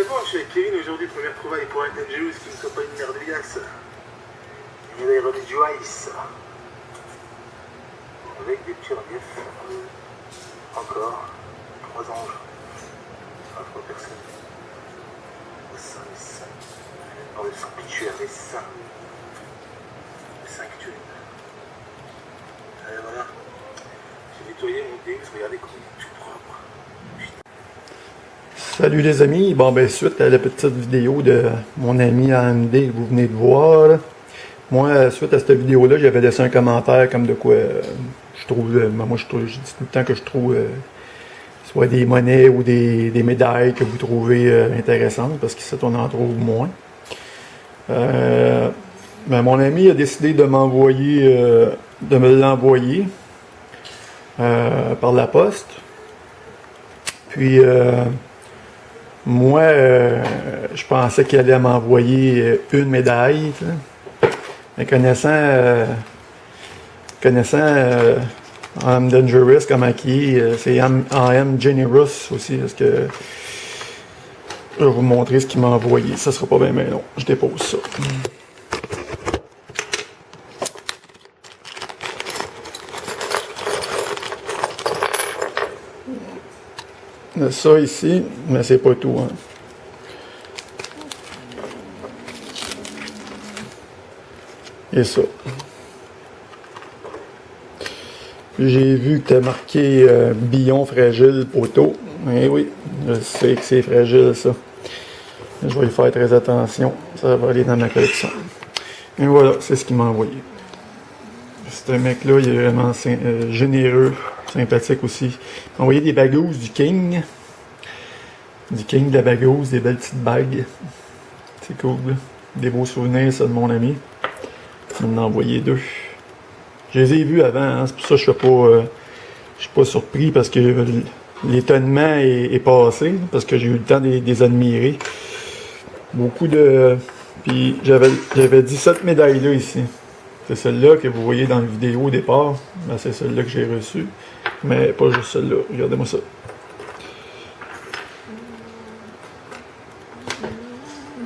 Bon, je suis avec Kevin aujourd'hui, première trouvaille pour un Dangerous qui ne soit pas une merde de glace. Il y a des Joyce. Avec des petits reliefs. Encore. 3 anges. Enfin, 3 personnes. Les saints. Dans le sanctuaire des saints. Les sanctuaires. Voilà. J'ai nettoyé mon DX, regardez comme il est tout propre. Salut les amis, bon ben suite à la petite vidéo de mon ami AMD que vous venez de voir, là, moi suite à cette vidéo là j'avais laissé un commentaire comme de quoi je trouve, je dis tout le temps que je trouve soit des monnaies ou des médailles que vous trouvez intéressantes parce qu'ici on en trouve moins. Ben, mon ami a décidé de m'envoyer, de me l'envoyer par la poste, puis moi, je pensais qu'il allait m'envoyer une médaille. Mais connaissant I'm Dangerous comme qui c'est I'm Generous aussi. Parce que je vais vous montrer ce qu'il m'a envoyé. Ça sera pas bien long. Je dépose ça. Ça ici, mais c'est pas tout. Hein. Et ça. J'ai vu que tu as marqué billon fragile poteau. Eh oui, je sais que c'est fragile ça. Je vais y faire très attention. Ça va aller dans ma collection. Et voilà, c'est ce qu'il m'a envoyé. Ce mec-là, il est vraiment généreux, sympathique aussi. Il m'a envoyé des bagouses du King. Du King de la bagouze, des belles petites bagues. C'est cool. Là. Des beaux souvenirs, ça, de mon ami. Il m'en a envoyé 2. Je les ai vus avant, hein. C'est pour ça que je suis pas surpris parce que l'étonnement est passé, parce que j'ai eu le temps de les admirer. Beaucoup de... Puis j'avais 17 médailles là ici. C'est celle-là que vous voyez dans la vidéo au départ. Ben, c'est celle-là que j'ai reçue. Mais pas juste celle-là. Regardez-moi ça.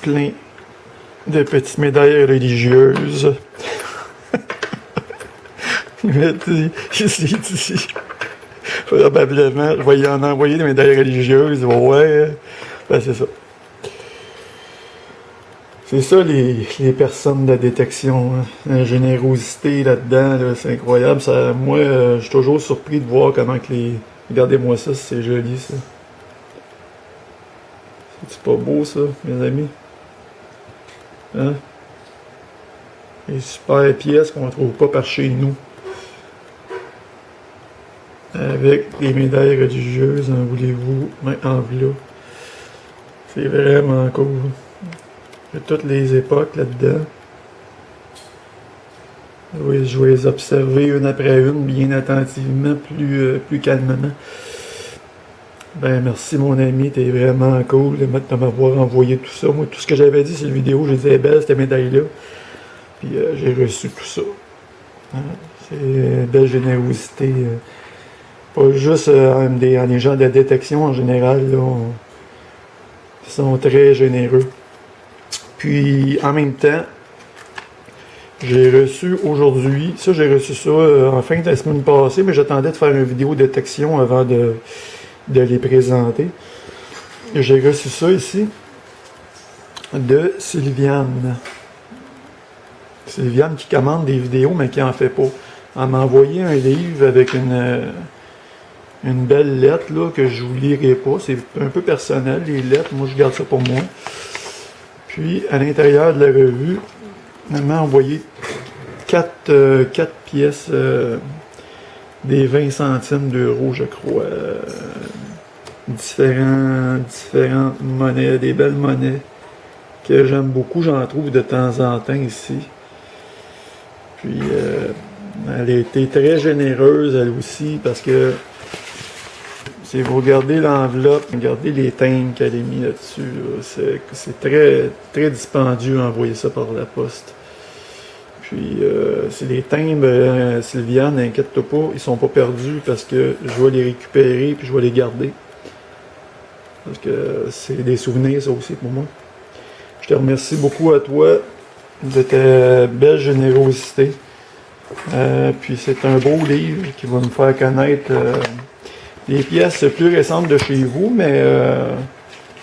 Plein de petites médailles religieuses. Ici. Probablement, je vais y en envoyer des médailles religieuses. Ouais, ben c'est ça. C'est ça les personnes de la détection. Hein. La générosité là-dedans, là, c'est incroyable. Ça, moi, je suis toujours surpris de voir comment que les... Regardez-moi ça, c'est joli ça. C'est pas beau ça, mes amis? Hein? Les super pièces qu'on ne trouve pas par chez nous. Avec des médailles religieuses, en voulez-vous, en voilà. C'est vraiment cool. Il y a toutes les époques là-dedans. Je vais les observer une après une, bien attentivement, plus calmement. Ben merci mon ami, t'es vraiment cool de m'avoir envoyé tout ça. Moi, tout ce que j'avais dit sur la vidéo, je disais belle cette médaille-là. Puis j'ai reçu tout ça. Hein? C'est une belle générosité. Pas juste les gens de la détection en général, là, ils sont très généreux. Puis en même temps, j'ai reçu aujourd'hui, j'ai reçu ça en fin de la semaine passée, mais j'attendais de faire une vidéo de détection avant de les présenter. J'ai reçu ça ici de Sylviane. Sylviane qui commande des vidéos mais qui en fait pas. Elle m'a envoyé un livre avec une belle lettre là, que je vous lirai pas. C'est un peu personnel les lettres, moi je garde ça pour moi. Puis à l'intérieur de la revue, elle m'a envoyé 4 pièces des 20 centimes d'euros, je crois. Différentes monnaies, des belles monnaies que j'aime beaucoup. J'en trouve de temps en temps ici. Puis elle a été très généreuse elle aussi parce que si vous regardez l'enveloppe, regardez les timbres qu'elle a mis là-dessus. Là, c'est très, très dispendieux à envoyer ça par la poste. Puis c'est des timbres, Sylviane, n'inquiète-toi pas, ils sont pas perdus parce que je vais les récupérer puis je vais les garder. Parce que c'est des souvenirs, ça aussi, pour moi. Je te remercie beaucoup à toi de ta belle générosité. Puis c'est un beau livre qui va nous faire connaître les pièces plus récentes de chez vous, mais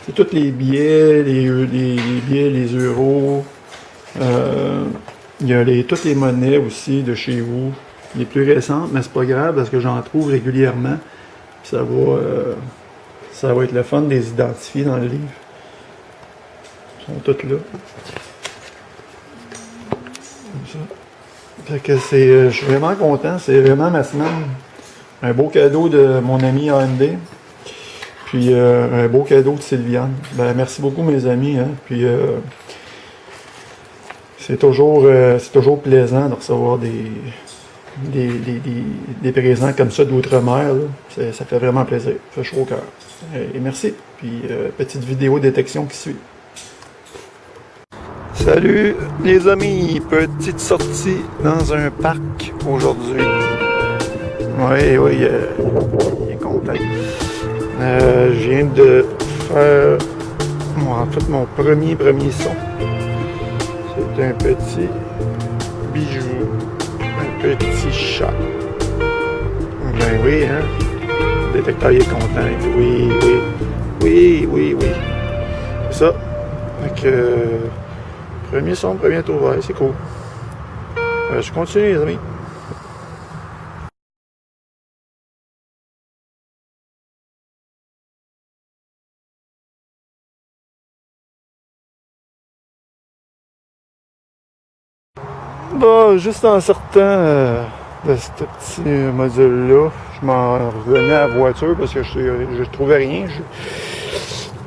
c'est tous les billets, les billets, les euros. Il y a toutes les monnaies aussi de chez vous, les plus récentes, mais c'est pas grave parce que j'en trouve régulièrement. Ça va être le fun de les identifier dans le livre. Ils sont tous là. Comme ça. Fait que je suis vraiment content. C'est vraiment ma semaine. Un beau cadeau de mon ami AMD. Puis un beau cadeau de Sylviane. Ben, merci beaucoup mes amis. Hein. Puis c'est toujours plaisant de recevoir des présents comme ça d'outre-mer. Ça fait vraiment plaisir. Ça fait chaud au cœur. Et merci. Puis petite vidéo détection qui suit. Salut les amis, petite sortie dans un parc aujourd'hui. Oui, il est content. Je viens de faire en fait mon premier son. C'est un petit bijou, un petit chat. Ben oui, hein? Le détecteur il est content. Oui. C'est ça. Donc, premier son, premier tour vert, c'est cool. Je continue les amis. Bon, juste en sortant de ce petit module-là, je m'en revenais à la voiture parce que je trouvais rien.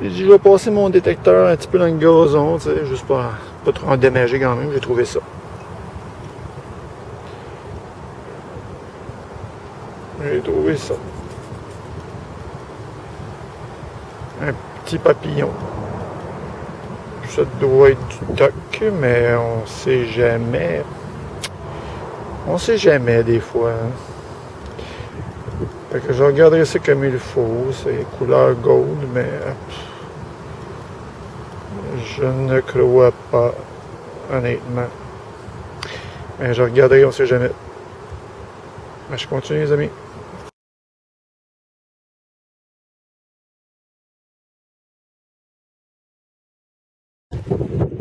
J'ai dit, je vais passer mon détecteur un petit peu dans le gazon, tu sais, juste pas trop endommagé quand même, j'ai trouvé ça. J'ai trouvé ça. Un petit papillon. Ça doit être du toc, mais on sait jamais. On sait jamais des fois. Fait que je regarderai ça comme il faut. C'est couleur gold, mais je ne crois pas, honnêtement. Mais je regarderai, on sait jamais. Mais je continue les amis.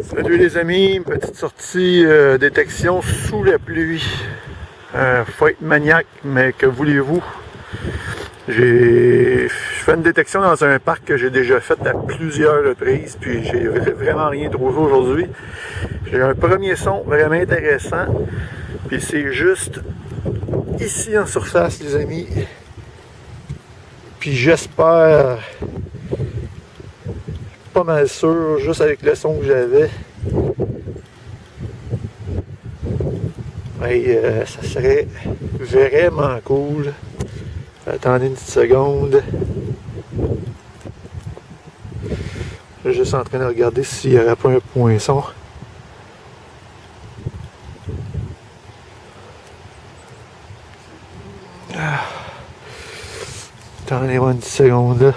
Salut les amis, une petite sortie détection sous la pluie. Faut être maniaque, mais que voulez-vous? Je fais une détection dans un parc que j'ai déjà fait à plusieurs reprises, puis j'ai vraiment rien trouvé aujourd'hui. J'ai un premier son vraiment intéressant, puis c'est juste ici en surface les amis. Puis j'espère, pas mal sûr, juste avec le son que j'avais. Ça serait vraiment cool. Attendez une petite seconde. Je suis juste en train de regarder s'il n'y aurait pas un poinçon. Attendez-moi une petite seconde là.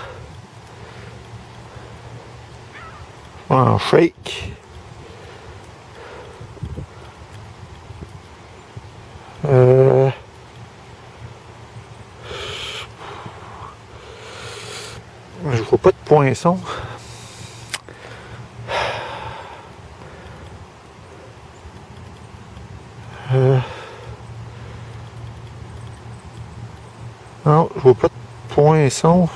En shake. Je vois pas de poinçon. Non, je vois pas de poinçon.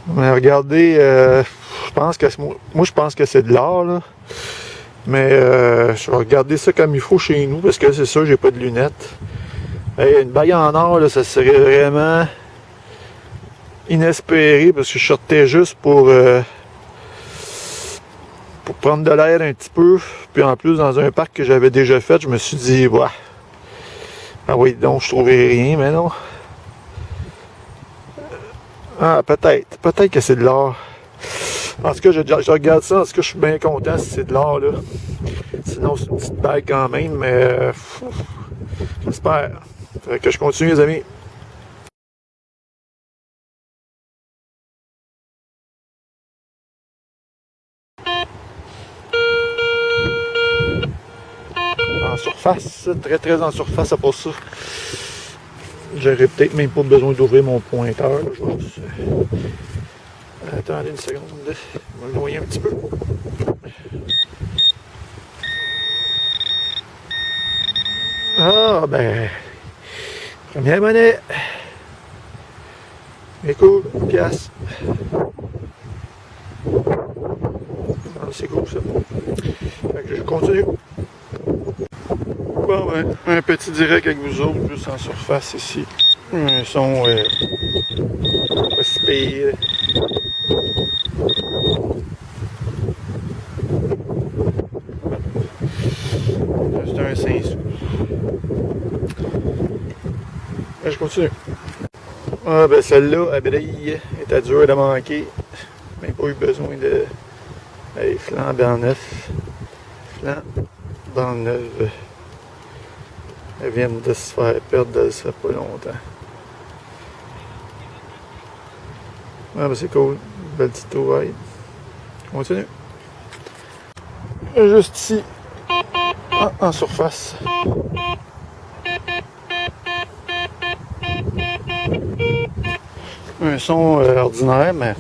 Mais regardez, je pense que moi je pense que c'est de l'or là. Mais je vais regarder ça comme il faut chez nous parce que c'est ça, j'ai pas de lunettes. Hey, une bague en or là, ça serait vraiment inespéré parce que je sortais juste pour prendre de l'air un petit peu. Puis en plus dans un parc que j'avais déjà fait, je me suis dit bah. Ah oui, donc je trouvais rien, mais non. Ah, peut-être que c'est de l'or. En tout cas, je regarde ça, en tout cas, je suis bien content si c'est de l'or, là. Sinon, c'est une petite bague quand même, mais j'espère. Fait que je continue, les amis. surface, très en surface à part ça. J'aurais peut-être même pas besoin d'ouvrir mon pointeur. Là. Je vais juste... Attendez une seconde, je vais le noyer un petit peu. Ah ben, première monnaie. Écoute, une pièce. Ah, c'est cool ça. Fait que je continue. Bon ben, un petit direct avec vous autres, juste en surface ici. Un son pas si pire. C'est un 5 sous. Je continue. Ah ben celle-là, elle brille, était dure à manquer. Même pas eu besoin de... Hey, flambant neuf. Flambant neuf. Elle vient de se faire perdre, ça fait pas longtemps. Ah ben c'est cool, belle petite trouvaille. Continue. Juste ici, en surface. Un son ordinaire, mais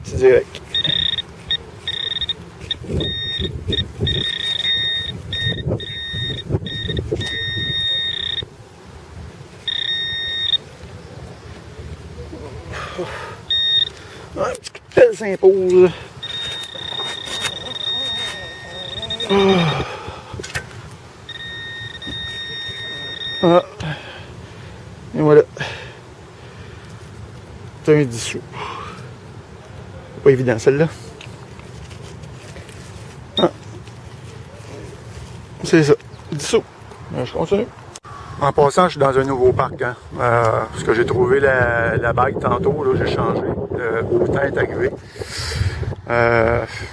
c'est direct. Un petit coup de pelle s'impose. Ah. Et voilà. C'est un 10 sous. Pas évident celle-là. Ah. C'est ça. 10 sous. Je continue. En passant, je suis dans un nouveau parc. Hein. Parce que j'ai trouvé la bague tantôt. Là, j'ai changé. Le beau temps est arrivé.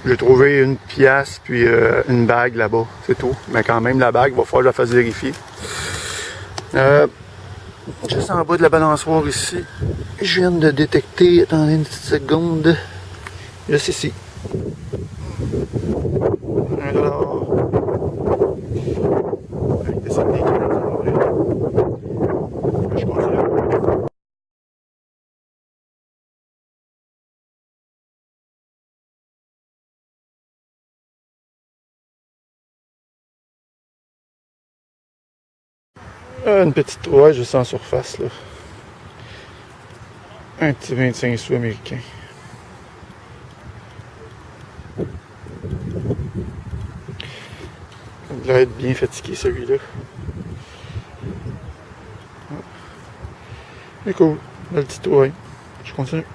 J'ai trouvé une pièce puis une bague là-bas. C'est tout. Mais quand même, la bague, il va falloir que je la fasse vérifier. Juste en bas de la balançoire ici, je viens de détecter, attendez une petite seconde, juste ici. $1. Je continue. Une petite trouvaille juste en surface là. Un petit 25 sous américain. Il doit être bien fatigué celui-là. C'est cool, la petite trouvaille. Je continue.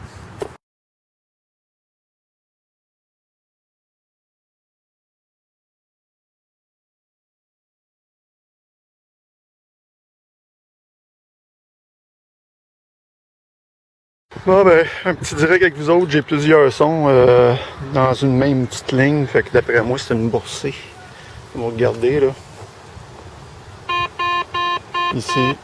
Bon ben, un petit direct avec vous autres, j'ai plusieurs sons dans une même petite ligne, fait que d'après moi c'est une boursée. On va regarder là. Ici.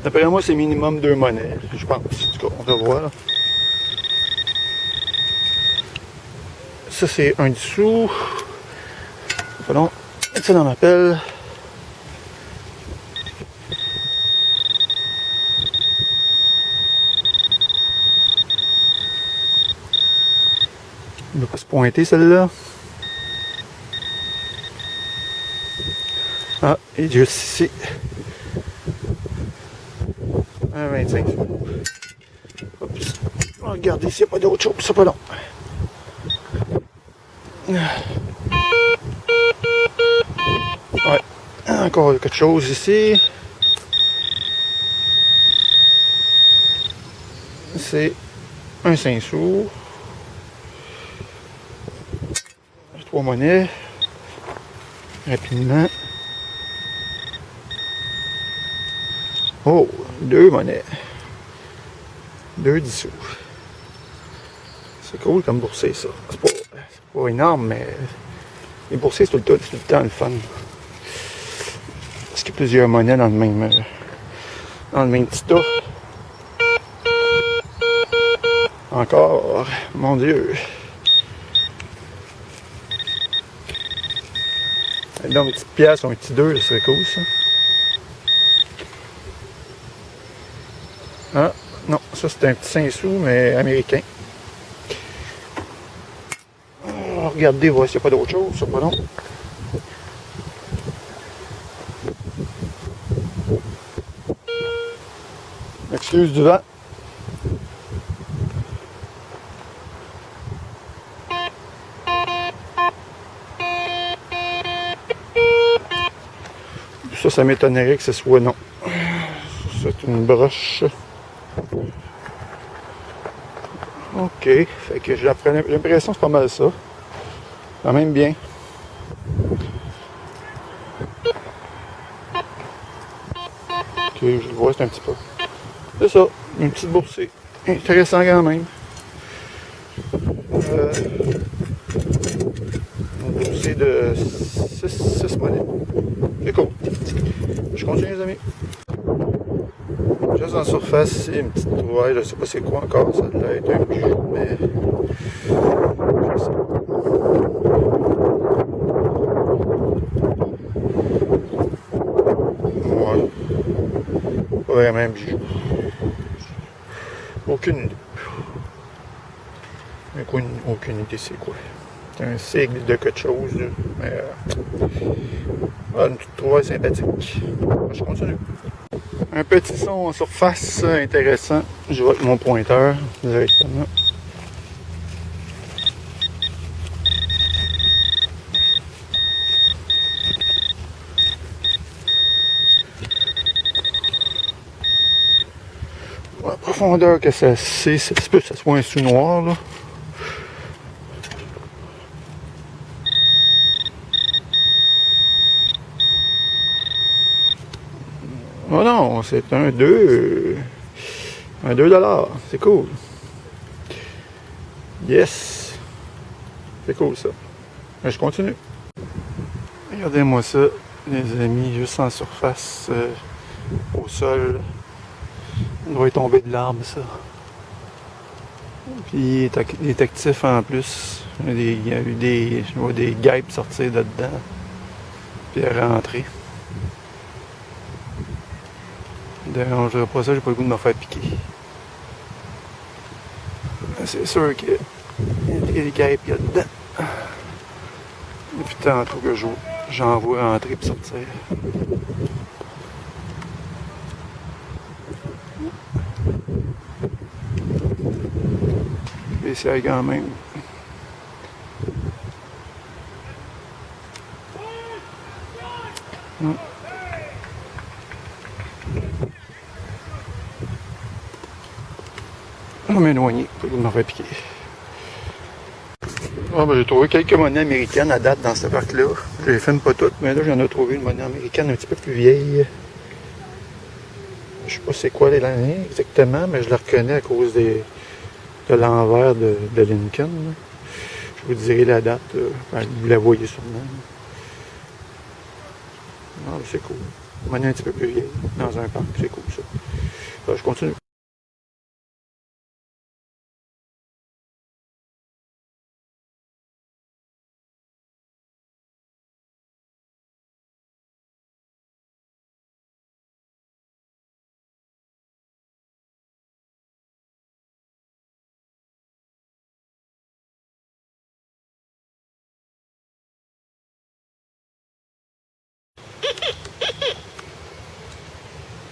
D'après moi c'est minimum 2 monnaies, je pense. En tout cas, on va voir là. Ça c'est un dessous. Pardon, ça dans ma pelle. Il ne va pas se pointer celle-là. Ah, et juste ici. Un 25. Oups. On va regarder s'il n'y a pas d'autre chose, c'est pas long. Ouais, encore quelque chose ici. C'est un 5 sous. 3 monnaies. Rapidement. Oh, 2 monnaies. 2 10 sous. C'est cool comme boursier ça. C'est pas énorme, mais les boursiers c'est tout le temps le fun. Parce qu'il y a plusieurs monnaies dans le même petit tas. Encore, mon Dieu. Donc, une petite pièce ou un petit 2, ça serait cool, ça. Ah, non, ça c'est un petit 5 sous, mais américain. Oh, regardez, voir s'il n'y a pas d'autre chose, c'est pas long. Excuse du vent. Ça m'étonnerait que ce soit non. C'est une broche. Ok, fait que j'ai l'impression que c'est pas mal ça. Quand même bien. Ok, je le vois, c'est un petit peu. C'est ça, une petite boursée. Intéressant quand même. Une boursée de 6 monnaies. C'est cool. Je continue les amis. Juste en surface, c'est une petite trouvaille, je sais pas c'est quoi encore, ça doit être un bijou, mais je sais pas. Ouais. Pas vraiment un bijou. Aucune idée. Aucune idée c'est quoi. C'est un sigle de quelque chose, là. Mais une petite trouvaille sympathique. Je continue. Un petit son en surface intéressant. Je vais avec mon pointeur directement. La profondeur que ça c'est, ça se peut que ça soit un sous-noir là. Oh non, c'est un 2. Un 2$. C'est cool. Yes. C'est cool ça. Mais je continue. Regardez-moi ça, les amis, juste en surface, au sol. On doit tomber de l'arbre ça. Puis il est actif en plus. Il y a eu des. Je vois des guêpes sortir de dedans. Puis rentrer. Dérangerait pas ça, j'ai pas le goût de me faire piquer. C'est sûr qu'il y a des guêpes il y a dedans. Depuis tantôt que j'en vois rentrer et sortir. Et c'est quand même. Je vais m'éloigner pour me faire piquer. J'ai trouvé quelques monnaies américaines à date dans ce parc-là. Je les filme pas toutes, mais là j'en ai trouvé une monnaie américaine un petit peu plus vieille. Je sais pas c'est quoi l'année exactement, mais je la reconnais à cause de l'envers de Lincoln. Là. Je vous dirai la date, vous la voyez sûrement. C'est cool. Une monnaie un petit peu plus vieille dans un parc, c'est cool ça. Je continue.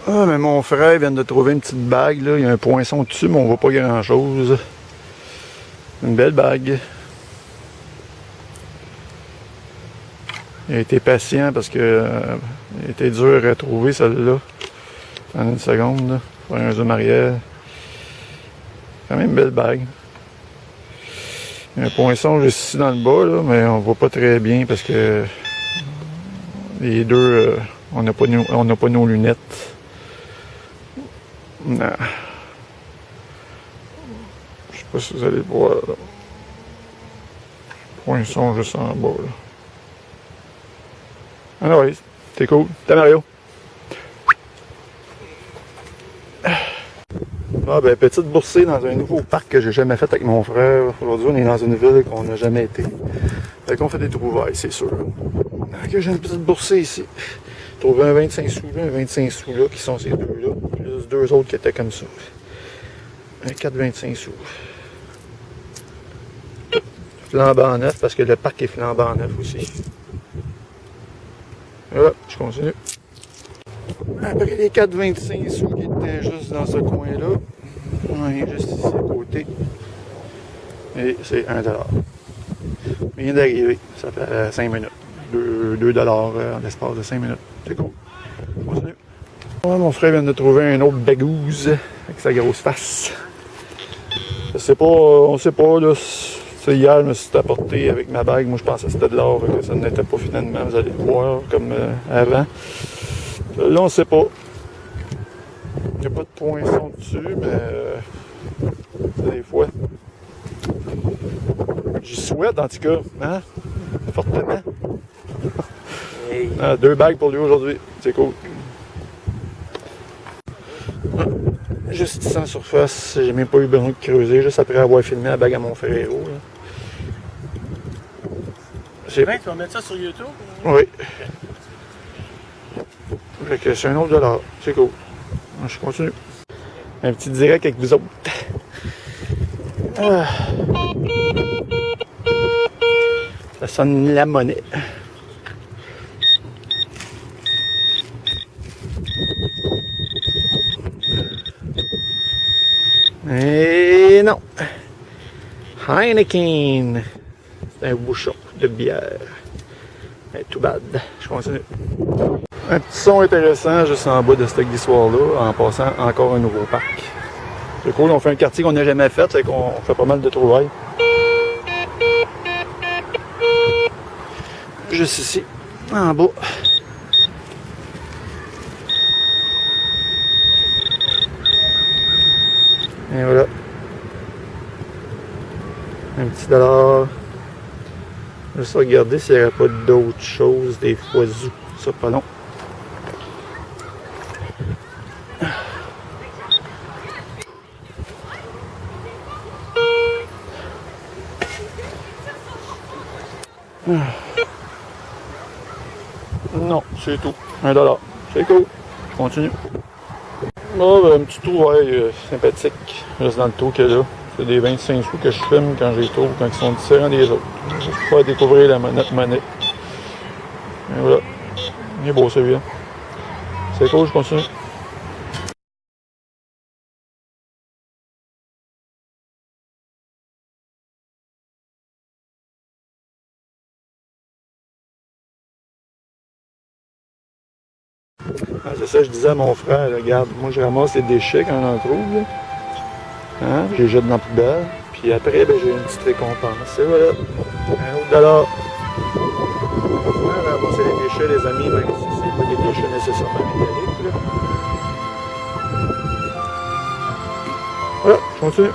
Ah, mais mon frère vient de trouver une petite bague, là. Il y a un poinçon dessus, mais on voit pas grand chose. Une belle bague. Il a été patient parce que il était dur à trouver celle-là. En une seconde, là. Faire un zoom arrière. Quand même une belle bague. Il y a un poinçon juste ici dans le bas, là, mais on voit pas très bien parce que les deux, on n'a pas nos lunettes. Non. Je sais pas si vous allez le voir là. Poinçon juste en bas là. Ah oui, c'est cool. T'as Mario. Petite boursée dans un nouveau parc que j'ai jamais fait avec mon frère. Aujourd'hui, on est dans une ville qu'on n'a jamais été. Fait qu'on fait des trouvailles, c'est sûr. Ok, j'ai une petite boursée ici. J'ai trouvé un 25 sous là, un 25 sous là, qui sont ces deux-là. Plus deux autres qui étaient comme ça. Un 4,25 sous. Flambant neuf, parce que le parc est flambant neuf aussi. Voilà, je continue. Après les 4,25 sous qui étaient juste dans ce coin-là, on est juste ici à côté. Et c'est 1$. Il vient d'arriver, ça fait 5 minutes. 2$ en l'espace de 5 minutes. C'est cool. On continue. Ouais, mon frère vient de trouver un autre bagouze avec sa grosse face. Je sais pas, on sait pas, là. Hier, je me suis apporté avec ma bague. Moi, je pensais que c'était de l'or, que ça n'était pas finalement. Vous allez le voir comme avant. Là, on sait pas. Il n'y a pas de poinçon dessus, mais des fois. J'y souhaite, en tout cas. Hein? Fortement. Hey. 2 bagues pour lui aujourd'hui. C'est cool. Juste ici en surface, j'ai même pas eu besoin de creuser, juste après avoir filmé la bague à mon frère héros. Tu vas mettre ça sur YouTube? Oui. Fait que c'est un autre $. C'est cool. Je continue. Un petit direct avec vous autres. Ah. Ça sonne la monnaie. Et non. Heineken. C'est un bouchon de bière. Tout bad. Je continue. Un petit son intéressant juste en bas de cette glissoire-là, en passant encore un nouveau parc. C'est cool, on fait un quartier qu'on n'a jamais fait, c'est qu'on fait pas mal de trouvailles. Juste ici, en bas. Et voilà. Un petit $. Juste regarder s'il n'y aurait pas d'autres choses, des foisous. Ça pas long. Non, c'est tout. 1$. C'est cool. Je continue. Bon, ben, un petit trouvaille sympathique. Juste dans le trou qu'il y a là. C'est des 25 sous que je filme quand je les trouve, quand ils sont différents des autres. Juste pour faire découvrir notre monnaie. Et voilà. Il est beau celui-là. C'est cool, je continue. Ah, c'est ça, je disais à mon frère, regarde, moi je ramasse les déchets quand j'en trouve, là. Hein? Je les jette dans la poubelle, puis après, ben, j'ai une petite récompense. Et voilà, $1 autre. Voilà, ramasser les déchets, les amis, même si c'est pas des déchets nécessairement métalliques, là. Voilà, je continue.